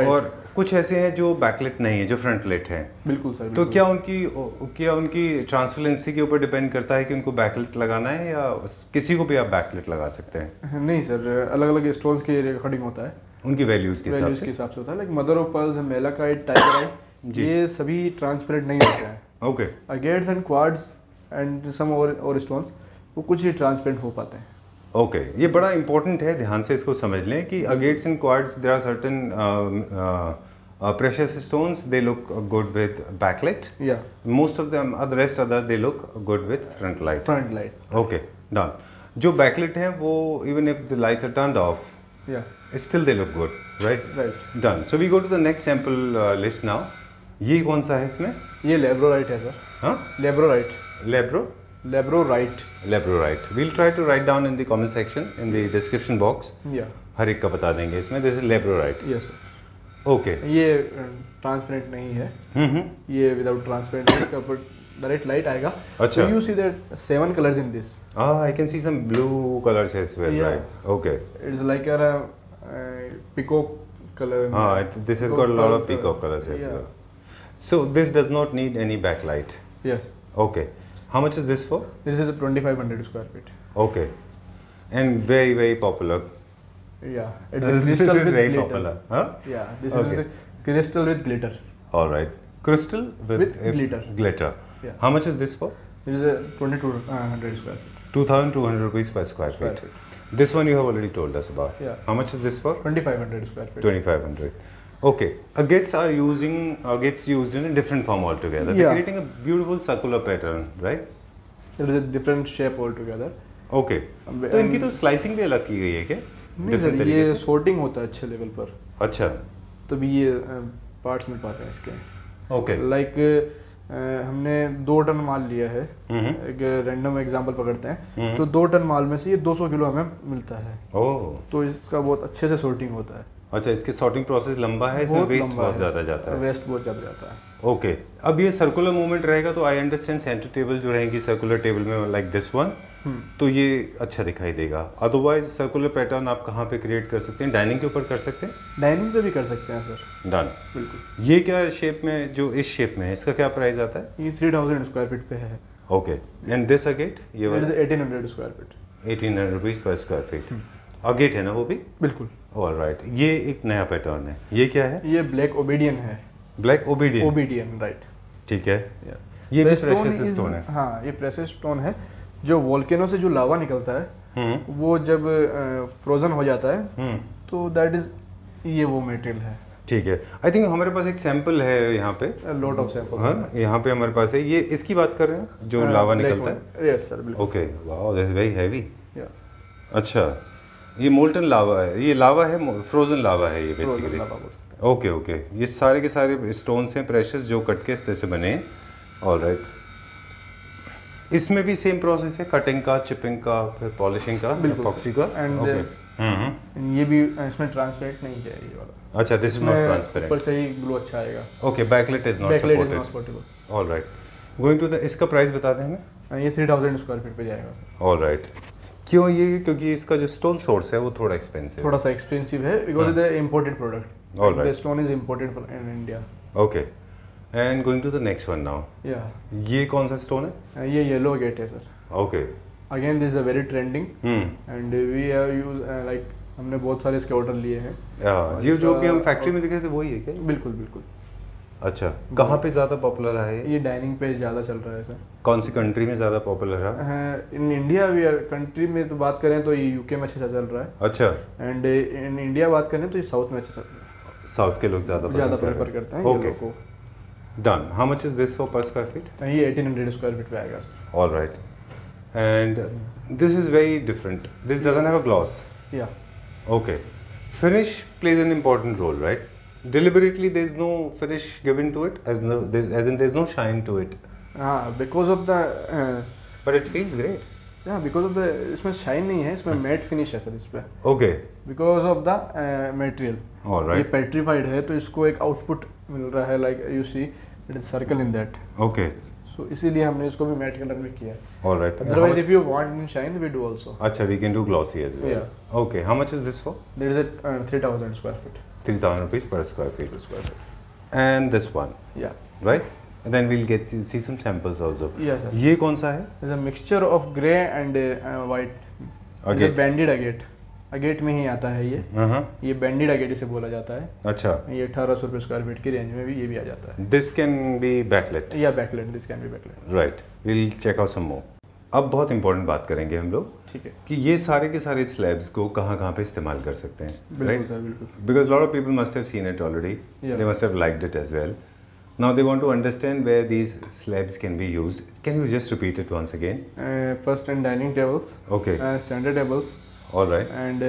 Speaker 2: और कुछ ऐसे हैं जो बैकलिट नहीं है, जो फ्रंटलिट हैं.
Speaker 3: बिल्कुल सर.
Speaker 2: तो क्या उनकी ट्रांसपेरेंसी के ऊपर डिपेंड करता है कि उनको बैकलिट लगाना है, या किसी को भी आप बैकलिट लगा सकते हैं?
Speaker 3: नहीं सर, अलग अलग स्टोन्स के अकॉर्डिंग होता है,
Speaker 2: उनकी वैल्यूज़ के
Speaker 3: हिसाब से होता है. Like mother of pearls, malachite, tigerite, ये सभी ट्रांसपेरेंट नहीं होते हैं.
Speaker 2: Okay.
Speaker 3: Agates and quartz and some और स्टोन्स वो कुछ ही ट्रांसपेरेंट हो पाते हैं.
Speaker 2: ओके, ये बड़ा इंपॉर्टेंट है, ध्यान से इसको समझ लें कि agates and quartz there are certain precious stones, they look good with backlit.
Speaker 3: Yeah.
Speaker 2: Most of them, the rest other, they look good with front light.
Speaker 3: Front light.
Speaker 2: Okay, done. जो backlit हैं वो even if the lights are turned off,
Speaker 3: yeah,
Speaker 2: still they look good, right?
Speaker 3: Right.
Speaker 2: Done. So we go to the next sample list now. ये कौन सा है इसमें?
Speaker 3: ये लेब्रोराइट है सर।
Speaker 2: हाँ,
Speaker 3: लेब्रोराइट।
Speaker 2: लेब्रोराइट। We'll try to write down in the comment section, in the description box.
Speaker 3: या
Speaker 2: हर एक का बता देंगे इसमें। This is labradorite.
Speaker 3: Yes sir.
Speaker 2: Okay.
Speaker 3: ये ट्रांसपेरेंट नहीं है। ये विदाउट ट्रांसपेरेंट है, इसका ऊपर डायरेक्ट लाइट आएगा।
Speaker 2: अच्छा।
Speaker 3: You see that 7 colours in this.
Speaker 2: I can see some blue colours as well, right? Okay.
Speaker 3: It's like a peacock colour.
Speaker 2: हाँ, this has got a lot of peacock colors as well. So this does not need any backlight.
Speaker 3: Yes.
Speaker 2: Okay. How much is this for?
Speaker 3: This is a 2500 square feet.
Speaker 2: Okay. And very, very popular.
Speaker 3: Yeah. It's a
Speaker 2: This
Speaker 3: crystal
Speaker 2: is
Speaker 3: with
Speaker 2: very
Speaker 3: glitter.
Speaker 2: popular. Huh?
Speaker 3: Yeah. This
Speaker 2: Okay.
Speaker 3: is a crystal with glitter.
Speaker 2: All right. Crystal with
Speaker 3: glitter.
Speaker 2: Glitter.
Speaker 3: Yeah.
Speaker 2: How much is this for?
Speaker 3: This is a 2200 square feet.
Speaker 2: 2,200 rupees per square feet. This one you have already told us about.
Speaker 3: Yeah.
Speaker 2: How much is this for?
Speaker 3: 2500 square feet.
Speaker 2: 2,500. Okay. Agates are used in a different form altogether. They're
Speaker 3: Yeah.
Speaker 2: creating a beautiful circular pattern, right?
Speaker 3: It is a different shape altogether.
Speaker 2: Okay. तो इनकी तो slicing भी अलग की गई है क्या?
Speaker 3: नहीं सर, ये sorting होता है अच्छे लेवल पर,
Speaker 2: अच्छा।
Speaker 3: तभी ये पार्ट्स मिल पाते हैं इसके।
Speaker 2: ओके।
Speaker 3: लाइक हमने 2 टन माल लिया है, एक रैंडम एग्जांपल पकड़ते हैं, तो 2 टन माल में से ये 200 किलो हमें मिलता है।
Speaker 2: ओह।
Speaker 3: तो इसका बहुत अच्छे से sorting होता है।
Speaker 2: अच्छा, इसके सॉर्टिंग प्रोसेस लंबा है, इसमें वेस्ट बहुत ज़्यादा जाता है।
Speaker 3: वेस्ट बहुत ज़्यादा जाता है।
Speaker 2: ओके। अब ये सर्कुलर मूवमेंट रहेगा तो आई अंडरस्टैंड सेंटर टेबल जो रहेंगी सर्कुलर टेबल में लाइक दिस वन, तो ये अच्छा दिखाई देगा। अदरवाइज सर्कुलर पैटर्न आप कहाँ पे क्रिएट कर सकते हैं? डाइनिंग के ऊपर कर सकते हैं?
Speaker 3: डाइनिंग पे भी कर सकते हैं सर।
Speaker 2: डन।
Speaker 3: बिल्कुल।
Speaker 2: ये क्या शेप में, जो इस शेप में है, इसका क्या प्राइस आता है?
Speaker 3: ये 3000 स्क्वायर फीट पे है।
Speaker 2: ओके। एंड दिस अगेट, ये वाला
Speaker 3: 1800 स्क्वायर फीट।
Speaker 2: 1800 रुपीज़ पर स्क्वायर फीट। अगेट है ना वो भी?
Speaker 3: बिल्कुल।
Speaker 2: ऑलराइट। ये एक नया पैटर्न है। ये क्या है?
Speaker 3: ये ब्लैक ओबिडियन है।
Speaker 2: ब्लैक ओबिडियन।
Speaker 3: ओबिडियन, राइट।
Speaker 2: ठीक है। ये भी प्रेशियस स्टोन है।
Speaker 3: हाँ, ये प्रेशियस स्टोन है। जो वोल्केनो से जो लावा निकलता है, वो जब फ्रोजन हो जाता है, तो दैट इज, ये वो मटेरियल है।
Speaker 2: ठीक है। आई थिंक हमारे पास एक सैंपल है यहाँ पे।
Speaker 3: Lot of sample.
Speaker 2: हाँ, यहाँ पे हमारे पास है। ये इसकी बात कर रहे हैं जो लावा निकलता है?
Speaker 3: यस सर, बिल्कुल।
Speaker 2: Okay. Wow, that's very heavy.
Speaker 3: या
Speaker 2: अच्छा, ये मोल्टन लावा है, ये लावा है, फ्रोजन लावा है ये बेसिकली। Okay okay. ये सारे के सारे स्टोन्स हैं प्रेशियस, जो कट के इस तरह से बने हैं। ऑलराइट। इसमें भी सेम प्रोसेस है, कटिंग का, चिपिंग का, फिर पॉलिशिंग का, एपॉक्सी का।
Speaker 3: एंड ये भी इसमें ट्रांसपेरेंट नहीं है ये वाला।
Speaker 2: अच्छा, दिस इज नॉट ट्रांसपेरेंट।
Speaker 3: ऊपर से ही ग्लो अच्छा आएगा।
Speaker 2: Okay. Backlight is not supported. Alright. Going to the, इसका प्राइस बता दें हमें।
Speaker 3: ये 3000 स्क्वायर फीट पे जाएगा।
Speaker 2: ऑलराइट। क्यों ये? क्योंकि इसका जो स्टोन सोर्स है वो थोड़ा एक्सपेंसिव,
Speaker 3: थोड़ा सा एक्सपेंसिव है, because it is imported product.
Speaker 2: Alright.
Speaker 3: The stone is imported in India.
Speaker 2: Okay. And going to the next one now.
Speaker 3: Yeah.
Speaker 2: ये कौन सा स्टोन है?
Speaker 3: ये येलो गेट है sir.
Speaker 2: Okay.
Speaker 3: Again this is a very trending, and we have use like, हमने बहुत सारे इसके ऑर्डर लिए हैं।
Speaker 2: ये जो भी हम फैक्ट्री में दिख रहे थे वही है क्या?
Speaker 3: बिल्कुल बिल्कुल।
Speaker 2: अच्छा, कहाँ पे ज़्यादा पॉपुलर है
Speaker 3: ये डाइनिंग पे ज़्यादा चल रहा है सर।
Speaker 2: कौन सी कंट्री में ज़्यादा पॉपुलर है?
Speaker 3: In India we are, country में तो बात करें तो ये यूके में अच्छा चल रहा है।
Speaker 2: अच्छा।
Speaker 3: एंड इन इंडिया बात करें तो ये साउथ में अच्छा चल रहा है।
Speaker 2: साउथ के लोग ज़्यादा
Speaker 3: प्रेफर करते हैं।
Speaker 2: Okay. Done. How much is this for पर स्क्वायर फीट?
Speaker 3: ये 1800 स्क्वायर फीट पे आएगा sir.
Speaker 2: Alright. And this is very different. This doesn't have a gloss.
Speaker 3: या।
Speaker 2: Okay. Finish plays an important role, right? Deliberately, there is no finish given to it, as in there's no shine to it.
Speaker 3: Because of the.
Speaker 2: But it feels great.
Speaker 3: Yeah, because of the, इसमें shine नहीं है, इसमें matte finish है sir इस पे।
Speaker 2: Okay.
Speaker 3: Because of the material.
Speaker 2: All right.
Speaker 3: ये petrified है, तो इसको एक आउटपुट मिल रहा है, like you see, it is circle in that.
Speaker 2: Okay.
Speaker 3: So इसीलिए हमने इसको भी मैट कलर में किया है।
Speaker 2: All right.
Speaker 3: Otherwise, if you want in shine, we do also.
Speaker 2: अच्छा, we can do glossy as well.
Speaker 3: Yeah.
Speaker 2: Okay. How much is this for?
Speaker 3: There is a 3000 square feet.
Speaker 2: 3,000 rupees per square feet. And this one.
Speaker 3: Yeah.
Speaker 2: Right? And then we'll get to see some samples also.
Speaker 3: Yeah, sir.
Speaker 2: ये कौन सा है?
Speaker 3: It's a mixture of grey and white. It's a banded agate. Agate में ही आता है ये बैंडेड agate इसे बोला जाता है।
Speaker 2: अच्छा।
Speaker 3: ये 1800 रुपये स्क्वायर फीट की रेंज में भी ये भी आ जाता है।
Speaker 2: This can be backlit.
Speaker 3: या backlit, this can be backlit.
Speaker 2: Right, will check out some more. अब बहुत इंपॉर्टेंट बात करेंगे हम लोग,
Speaker 3: ठीक है,
Speaker 2: कि ये सारे के सारे स्लैब्स को कहाँ पे इस्तेमाल कर सकते हैं।
Speaker 3: बिल्कुल सर, बिल्कुल।
Speaker 2: Because lot of people must have seen it already, they must have liked it as well. Now they want to understand where these slabs can be used. Can you just repeat it once again?
Speaker 3: First and dining tables.
Speaker 2: Okay.
Speaker 3: Standard tables.
Speaker 2: All right.
Speaker 3: And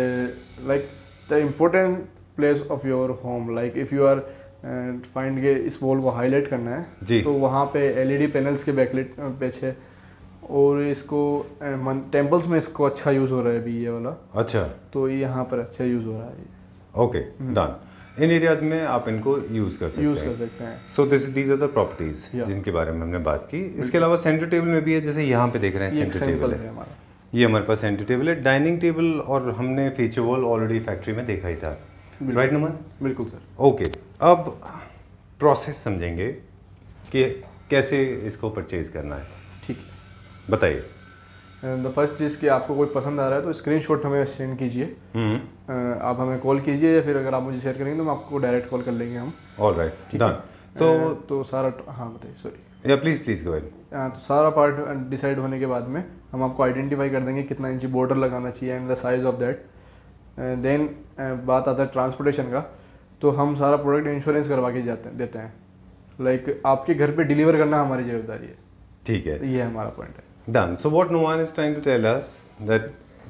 Speaker 3: like the important place of your home, like if you are find के इस wall को highlight करना है
Speaker 2: जी।
Speaker 3: तो वहाँ पे LED panels के backlight पेच है, और इसको टेम्पल्स में इसको अच्छा यूज़ हो रहा है अभी ये वाला।
Speaker 2: अच्छा,
Speaker 3: तो ये यहाँ पर अच्छा यूज़ हो रहा है।
Speaker 2: Okay done. इन एरियाज में आप इनको यूज़ कर सकते हैं। So these are the properties जिनके बारे में हमने बात की। इसके अलावा सेंटर टेबल में भी है, जैसे यहाँ पे देख रहे हैं सेंटर टेबल है हमारा, ये हमारे पास सेंटर टेबल है। डाइनिंग टेबल और हमने फीचर वॉल ऑलरेडी फैक्ट्री में देखा ही था, राइट नुमान?
Speaker 3: बिल्कुल सर।
Speaker 2: ओके, अब प्रोसेस समझेंगे कि कैसे इसको परचेज करना है।
Speaker 3: ठीक है,
Speaker 2: बताइए।
Speaker 3: द फर्स्ट चीज़ कि आपको कोई पसंद आ रहा है तो स्क्रीनशॉट हमें सेंड कीजिए। आप हमें कॉल कीजिए, या फिर अगर आप मुझे शेयर करेंगे तो हम आपको डायरेक्ट कॉल कर लेंगे हम।
Speaker 2: Alright done.
Speaker 3: तो सारा, हाँ बताइए, सॉरी,
Speaker 2: या प्लीज़ गो अहेड।
Speaker 3: तो सारा पार्ट डिसाइड होने के बाद में हम आपको आइडेंटिफाई कर देंगे कितना इंची बॉर्डर लगाना चाहिए and the size of that. Then बात आता है ट्रांसपोर्टेशन का, तो हम सारा प्रोडक्ट इंश्योरेंस करवा के देते हैं। लाइक आपके घर पे डिलीवर करना हमारी जिम्मेदारी है।
Speaker 2: ठीक है,
Speaker 3: ये हमारा पॉइंट है।
Speaker 2: Done. So what Numan is trying to tell us that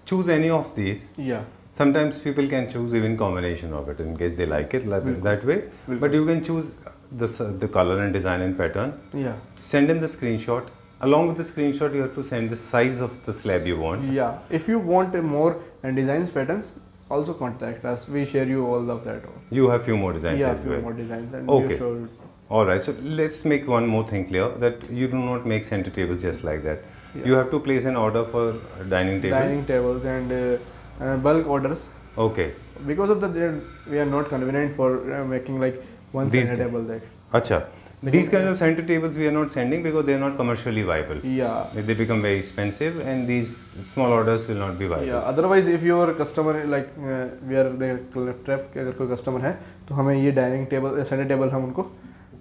Speaker 2: choose any of these.
Speaker 3: Yeah.
Speaker 2: Sometimes people can choose even combination of it in case they like it that way. But you can choose the color and design and pattern.
Speaker 3: Yeah.
Speaker 2: Send him the screenshot. Along with the screenshot, you have to send the size of the slab you want.
Speaker 3: Yeah. If you want more designs patterns, also contact us. We share you all of that.
Speaker 2: You have few more designs as well.
Speaker 3: Yeah, few more designs. And
Speaker 2: okay. Alright. So let's make one more thing clear, that you do not make center tables just like that. Yeah. You have to place an order for dining table.
Speaker 3: Dining tables and bulk orders.
Speaker 2: Okay.
Speaker 3: Because of that, we are not convenient for making like one center table. Like.
Speaker 2: Acha. These kinds of center tables we are not sending because they are not commercially viable.
Speaker 3: Yeah.
Speaker 2: They become very expensive and these small orders will not be viable.
Speaker 3: Yeah. Otherwise, if your customer like we are the trap के अगर कोई customer है तो हमें ये dining table center table हम उनको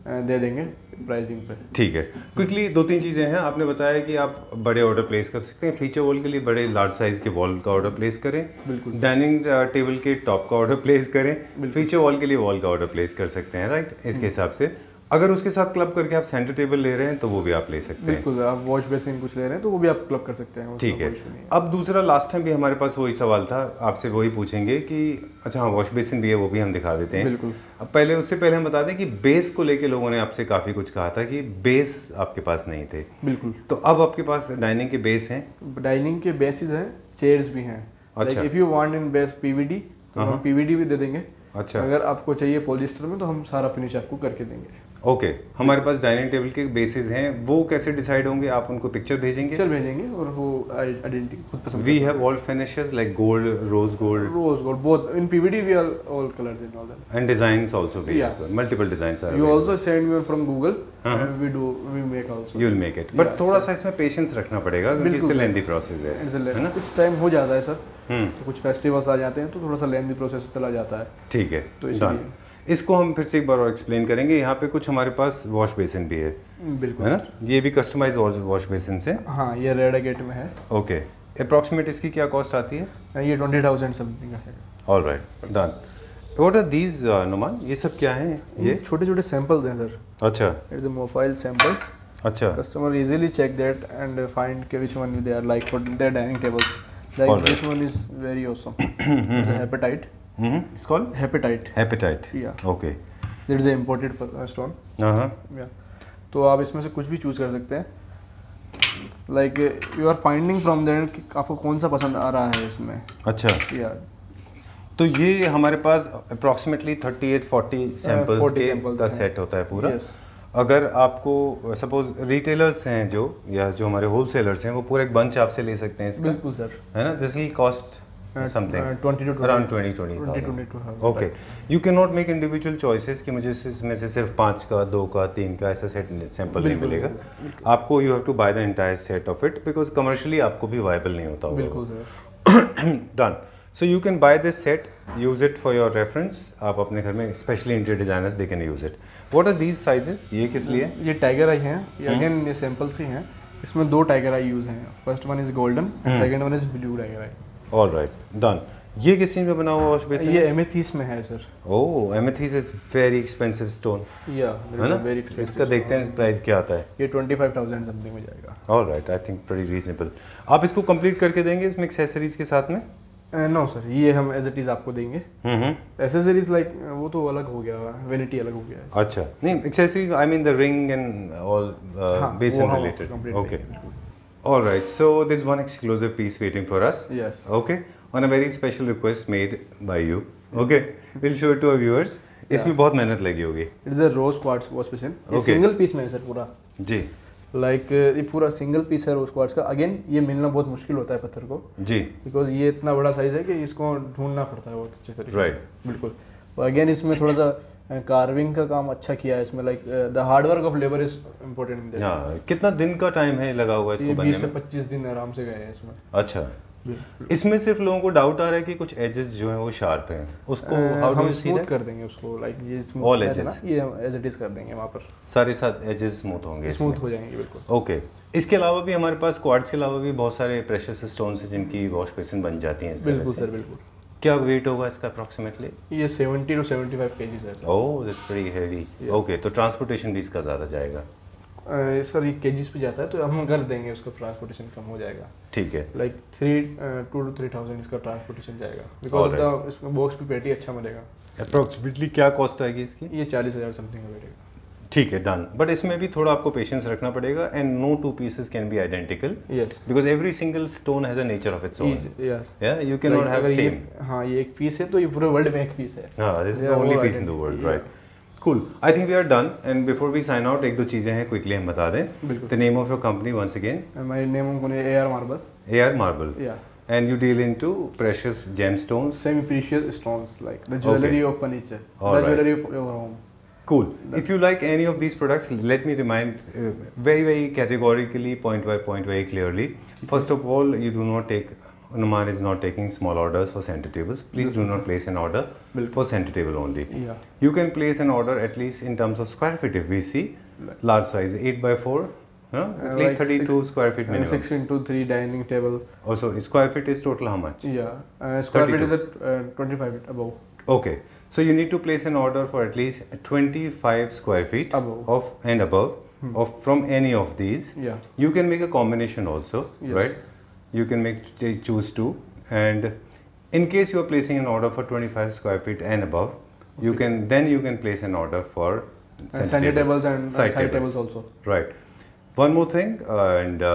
Speaker 3: दे देंगे प्राइसिंग पे।
Speaker 2: ठीक है। क्विकली 2-3 चीज़ें हैं। आपने बताया कि आप बड़े ऑर्डर प्लेस कर सकते हैं। फीचर वॉल के लिए बड़े लार्ज साइज़ के वॉल का ऑर्डर प्लेस करें।
Speaker 3: बिल्कुल।
Speaker 2: डाइनिंग टेबल के टॉप का ऑर्डर प्लेस करें। फीचर वॉल के लिए वॉल का ऑर्डर प्लेस कर सकते हैं, राइट? इसके हिसाब से अगर उसके साथ क्लब करके आप सेंटर टेबल ले रहे हैं तो वो भी आप ले सकते हैं।
Speaker 3: बिल्कुल, आप वॉश बेसिन कुछ ले रहे हैं तो वो भी आप क्लब कर सकते हैं।
Speaker 2: ठीक है। अब दूसरा, लास्ट टाइम भी हमारे पास वही सवाल था, आपसे वही पूछेंगे कि अच्छा हाँ वॉश बेसिन भी है, वो भी हम दिखा देते हैं।
Speaker 3: बिल्कुल।
Speaker 2: अब उससे पहले हम बता दें कि बेस को लेके लोगों ने आपसे काफ़ी कुछ कहा था कि बेस आपके पास नहीं थे।
Speaker 3: बिल्कुल।
Speaker 2: तो अब आपके पास डाइनिंग के बेस हैं?
Speaker 3: डाइनिंग के बेसिस हैं, चेयर्स भी हैं।
Speaker 2: अच्छा।
Speaker 3: If you want in base PVD तो हम पीवीडी भी दे देंगे।
Speaker 2: अच्छा।
Speaker 3: अगर आपको चाहिए पॉलिस्टर में तो हम सारा फिनिश आपको करके देंगे।
Speaker 2: ओके। हमारे पास डाइनिंग टेबल के बेसिस हैं, वो कैसे डिसाइड होंगे? आप उनको पिक्चर भेजेंगे?
Speaker 3: पिक्चर भेजेंगे और वो आइडेंटिटी खुद पसंद।
Speaker 2: We have all finishes like gold, rose gold
Speaker 3: both in PVD we are all colours in all that
Speaker 2: and designs also we multiple designs are.
Speaker 3: You also send me from Google and we make also.
Speaker 2: You will make it, but थोड़ा सा इसमें patience रखना पड़ेगा क्योंकि इससे lengthy process है ना?
Speaker 3: कुछ टाइम हो जाता है सर, तो कुछ फेस्टिवल्स आ जाते हैं तो थोड़ा सा लेंथी प्रोसेस चला जाता है।
Speaker 2: ठीक है,
Speaker 3: तो इसलिए
Speaker 2: इसको हम फिर से एक बार और एक्सप्लेन करेंगे। यहाँ पे कुछ हमारे पास वॉश बेसिन भी है,
Speaker 3: बिल्कुल,
Speaker 2: है ना? ये भी कस्टमाइज वॉश बेसिन से।
Speaker 3: हाँ, ये रेड गेट में है।
Speaker 2: ओके। अप्रॉक्सीमेट इसकी क्या कॉस्ट आती है?
Speaker 3: ये 20,000 समथिंग का है।
Speaker 2: Alright, done. What are these Numan? ये सब क्या हैं? ये
Speaker 3: छोटे छोटे सैंपल्स हैं सर।
Speaker 2: अच्छा।
Speaker 3: It's a mobile samples.
Speaker 2: अच्छा।
Speaker 3: Customer easily check that and find के which one they are like for their dining tables. Like this one is very awesome. It's a hematite.
Speaker 2: It's called
Speaker 3: hematite.
Speaker 2: Hematite.
Speaker 3: Yeah.
Speaker 2: Okay.
Speaker 3: That is a imported stone. Yeah. तो आप इसमें से कुछ भी choose कर सकते हैं। Like you are finding from there कि आपको कौन सा पसंद आ रहा है इसमें।
Speaker 2: अच्छा।
Speaker 3: यार
Speaker 2: तो ये हमारे पास अप्रॉक्सीमेटली 38-40 सैंपल्स का सेट होता है पूरा।
Speaker 3: Yes.
Speaker 2: अगर आपको सपोज रिटेलर्स हैं जो, या जो हमारे होलसेलर्स हैं, वो पूरा एक बंच आपसे ले सकते हैं इसका।
Speaker 3: बिल्कुल सर,
Speaker 2: है ना? This will cost something
Speaker 3: 20 to
Speaker 2: around 20,000. Okay. You cannot make individual choices कि मुझे इसमें से सिर्फ 5 का, 2 का, 3 का ऐसा सेट सैंपल नहीं मिलेगा आपको। You have to buy the entire set of it because commercially आपको भी वायबल नहीं होता होगा।
Speaker 3: बिल्कुल sir.
Speaker 2: Done. So you can buy this set, use it for your reference. आप अपने घर में specially interior designers they can use it. What are these sizes? ये किस लिए?
Speaker 3: ये टाइगर आई हैं। ये अगेन ये सैंपल्स ही हैं। इसमें 2 टाइगर आई यूज हैं। First one is golden and second one is blue tiger I.
Speaker 2: Alright, done. ये किस चीज में बना हुआ वॉश बेसिन?
Speaker 3: ये एमेथिस में है sir.
Speaker 2: Oh, amethyst is very expensive stone.
Speaker 3: या,
Speaker 2: है ना?
Speaker 3: Very expensive.
Speaker 2: इसका देखते हैं प्राइस क्या आता है।
Speaker 3: ये 25,000 समथिंग में जाएगा।
Speaker 2: Alright, I think pretty reasonable. आप इसको कंप्लीट करके देंगे इसमें एक्सेसरीज के साथ में?
Speaker 3: नो सर, ये हम एज इट इज़ आपको देंगे। एसेसरीज लाइक वो तो अलग हो गया, वेनिटी अलग हो गया है।
Speaker 2: अच्छा, नहीं accessory I mean the ring and all बेसन related. Okay, alright, so there's one exclusive piece waiting for us.
Speaker 3: Yes.
Speaker 2: Okay, on a very special request made by you. Okay, we'll show it to our viewers. इसमें बहुत मेहनत लगी होगी।
Speaker 3: It is a rose quartz wash basin. ये
Speaker 2: Okay.
Speaker 3: Single piece में है sir पूरा।
Speaker 2: जी
Speaker 3: like ये पूरा सिंगल पीस है रोज क्वार्ट्ज का। अगेन ये मिलना बहुत मुश्किल होता है पत्थर को,
Speaker 2: जी
Speaker 3: बिकॉज ये इतना बड़ा साइज है कि इसको ढूंढना पड़ता है बहुत अच्छे तरीके से।
Speaker 2: Right.
Speaker 3: बिल्कुल। और अगेन इसमें थोड़ा सा कार्विंग का काम अच्छा किया है इसमें। Like the hard work of labour is important in that.
Speaker 2: हाँ, कितना दिन का टाइम है लगा हुआ इसको
Speaker 3: ये
Speaker 2: बनने
Speaker 3: 20 से
Speaker 2: में?
Speaker 3: 25 दिन आराम से गए हैं इसमें।
Speaker 2: अच्छा, इसमें सिर्फ लोगों को डाउट आ रहा है कि कुछ एजेस जो हैं वो शार्प हैं, उसको हाउ डू
Speaker 3: हम
Speaker 2: यू सी
Speaker 3: स्मूथ
Speaker 2: दैट?
Speaker 3: कर देंगे उसको। लाइक ये
Speaker 2: All
Speaker 3: स्मूथ है
Speaker 2: edges.
Speaker 3: ना, ये हम एज इट इज कर देंगे वहाँ पर,
Speaker 2: सारे साथ एजेस स्मूथ होंगे इसमें?
Speaker 3: स्मूथ हो जाएंगे बिल्कुल।
Speaker 2: ओके, इसके अलावा भी हमारे पास क्वार्ट्ज के अलावा भी बहुत सारे प्रेशियस स्टोन्स हैं जिनकी वॉश बेसिन बन जाती हैं इस तरह
Speaker 3: बिल्कुल
Speaker 2: से।
Speaker 3: सर, बिल्कुल।
Speaker 2: क्या वेट होगा इसका अप्रोक्सीमेटली?
Speaker 3: ये 70 to 75 kg है sir.
Speaker 2: Oh that's pretty heavy. Okay, तो ट्रांसपोर्टेशन भी इसका ज़्यादा जाएगा?
Speaker 3: सर ये केजीज पे जाता है तो हम कर देंगे, उसका ट्रांसपोर्टेशन कम हो जाएगा।
Speaker 2: ठीक है।
Speaker 3: लाइक 2 to 3,000 इसका ट्रांसपोर्टेशन जाएगा, बिकॉज
Speaker 2: Alright.
Speaker 3: इसमें बॉक्स भी पेटी अच्छा मिलेगा।
Speaker 2: अप्रोक्सीमेटली क्या कॉस्ट आएगी इसकी?
Speaker 3: ये 40,000 समथिंग का बैठेगा।
Speaker 2: ठीक है, डन। बट इसमें भी थोड़ा आपको पेशेंस रखना पड़ेगा and no two pieces can be identical
Speaker 3: yes,
Speaker 2: because every single stone has a nature of its own.
Speaker 3: Yes.
Speaker 2: Yeah you can not have same.
Speaker 3: हाँ, ये एक पीस है तो ये पूरे वर्ल्ड में एक पीस है।
Speaker 2: हाँ, this is the
Speaker 3: Yeah,
Speaker 2: only
Speaker 3: all
Speaker 2: piece in the
Speaker 3: identical,
Speaker 2: world,
Speaker 3: yeah.
Speaker 2: Right? Cool. I think we are done. And before we sign out, एक दो चीज़ें हैं क्विकली हम बता दें।
Speaker 3: बिल्कुल।
Speaker 2: The name of your company once again?
Speaker 3: My name is AR Marble.
Speaker 2: AR Marble.
Speaker 3: Yeah.
Speaker 2: And you deal into precious gemstones.
Speaker 3: Semi-precious stones, like the jewelry of furniture,
Speaker 2: All
Speaker 3: the
Speaker 2: right.
Speaker 3: jewelry of your home.
Speaker 2: Cool. If you like any of these products, let me remind very categorically, point by point, very clearly. First of all, you do not take. Numan is not taking small orders for center tables. Please do not place an order for center table only.
Speaker 3: Yeah.
Speaker 2: You can place an order at least in terms of square feet if we see large size 8x4, at least
Speaker 3: Like
Speaker 2: 32 square feet
Speaker 3: And
Speaker 2: minimum.
Speaker 3: 6x3 dining table.
Speaker 2: Also, square feet is total how much?
Speaker 3: Yeah. Square feet
Speaker 2: 32.
Speaker 3: is at 25 feet above.
Speaker 2: Okay, so you need to place an order for at least 25 square feet
Speaker 3: Above.
Speaker 2: of and above of from any of these.
Speaker 3: Yeah.
Speaker 2: You can make a combination also,
Speaker 3: Yes.
Speaker 2: right? You can choose two, and in case you are placing an order for 25 square feet and above, you can place an order for
Speaker 3: Center tables and side tables also.
Speaker 2: Right. One more thing, and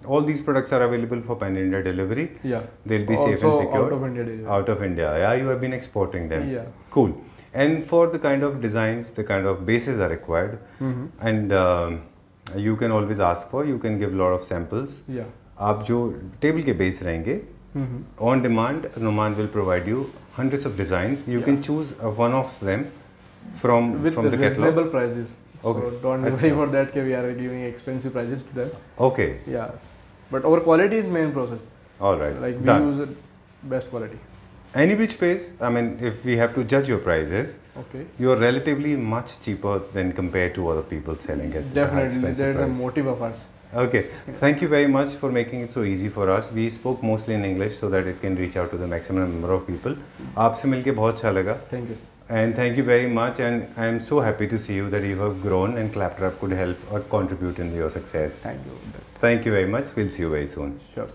Speaker 2: all these products are available for pan India delivery.
Speaker 3: Yeah.
Speaker 2: They'll be safe and
Speaker 3: Also
Speaker 2: secure.
Speaker 3: out of India delivery.
Speaker 2: Out of India. Yeah, you have been exporting them.
Speaker 3: Yeah.
Speaker 2: Cool. And for the kind of designs, the kind of bases are required, and you can always ask for. You can give a lot of samples.
Speaker 3: Yeah.
Speaker 2: आप जो table के base रहेंगे, on demand, Numan will provide you hundreds of designs. You can choose one of them from
Speaker 3: With
Speaker 2: the catalog.
Speaker 3: reasonable prices.
Speaker 2: Okay.
Speaker 3: So don't worry for that. We are giving expensive prices to them.
Speaker 2: Okay.
Speaker 3: Yeah. But our quality is main process.
Speaker 2: All right.
Speaker 3: Like we
Speaker 2: Done.
Speaker 3: use best quality.
Speaker 2: Any which ways, I mean, if we have to judge your prices,
Speaker 3: Okay.
Speaker 2: you are relatively much cheaper than compared to other people selling at a high
Speaker 3: Definitely,
Speaker 2: expensive
Speaker 3: that's
Speaker 2: price.
Speaker 3: the motive of ours.
Speaker 2: Okay, thank you very much for making it so easy for us. We spoke mostly in English so that it can reach out to the maximum number of people. आपसे मिलके बहुत अच्छा लगा.
Speaker 3: Thank you.
Speaker 2: And thank you very much, and I am so happy to see you that you have grown and Claptrap could help or contribute in your success.
Speaker 3: Thank you.
Speaker 2: Thank you very much. We'll see you very soon.
Speaker 3: Sure.